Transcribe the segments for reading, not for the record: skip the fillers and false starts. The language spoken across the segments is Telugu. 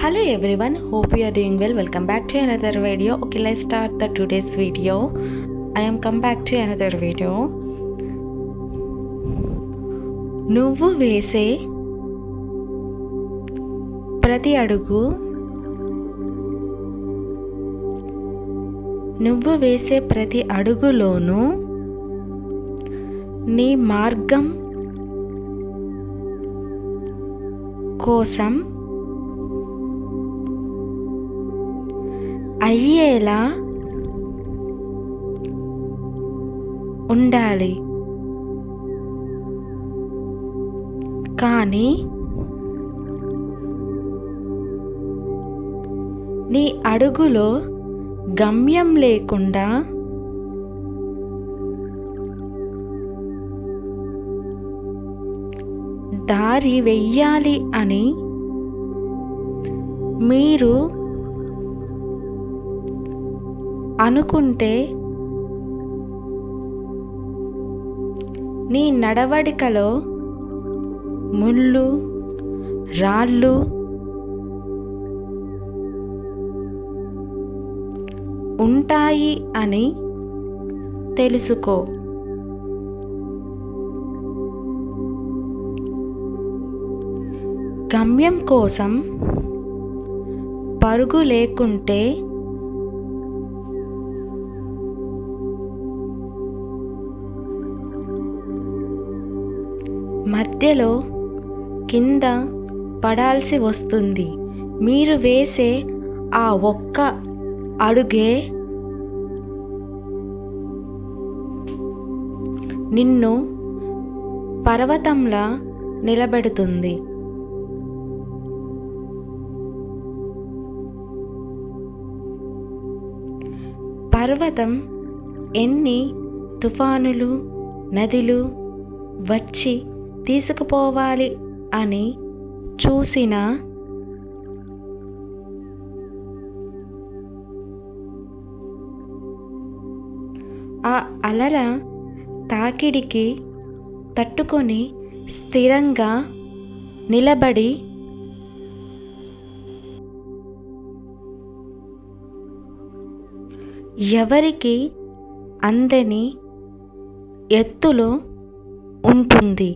Hello everyone, hope you are doing well. Welcome back to another video. Okay, let's start the today's video. I am come back to another video. నువ్వు వేసే ప్రతి అడుగు నువ్వు వేసే ప్రతి అడుగులోనూ నీ మార్గం కోసం అయ్యేలా ఉండాలి. కానీ నీ అడుగులో గమ్యం లేకుండా దారి వెయ్యాలి అని మీరు అనుకుంటే నీ నడవడికలో ముళ్ళు రాళ్ళు ఉంటాయి అని తెలుసుకో. గమ్యం కోసం పరుగు లేకుంటే మధ్యలో కింద పడాల్సి వస్తుంది. మీరు వేసే ఆ ఒక్క అడుగే నిన్ను పర్వతంలా నిలబెడుతుంది. పర్వతం ఎన్ని తుఫానులు నదులు వచ్చి తీసుకుపోవాలి అని చూసినా ఆ అలల తాకిడికి తట్టుకొని స్థిరంగా నిలబడి ఎవరికి అందని ఎత్తులో ఉంటుంది.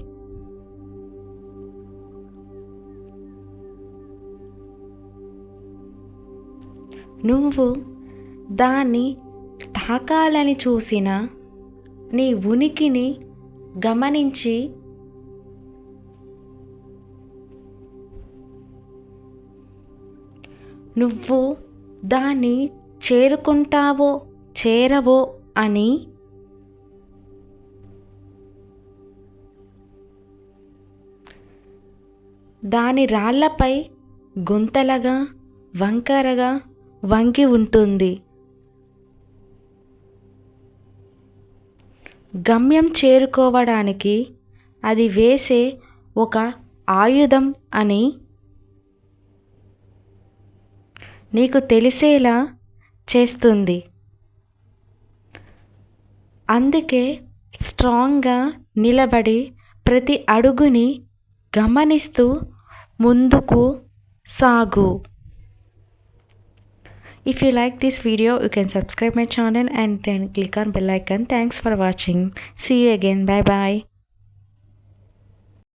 నువ్వు దాన్ని తాకాలని చూసిన నీ ఉనికిని గమనించి నువ్వు దాన్ని చేరుకుంటావో చేరవో అని దాని రాళ్లపై గుంతలగా వంకరగా వంగి ఉంటుంది. గమ్యం చేరుకోవడానికి అది వేసే ఒక ఆయుధం అని నీకు తెలిసేలా చేస్తుంది. అందుకే స్ట్రాంగ్గా నిలబడి ప్రతి అడుగుని గమనిస్తూ ముందుకు సాగు. If you like this video, you can subscribe my channel and then click on bell icon. Thanks for watching. See you again. Bye bye.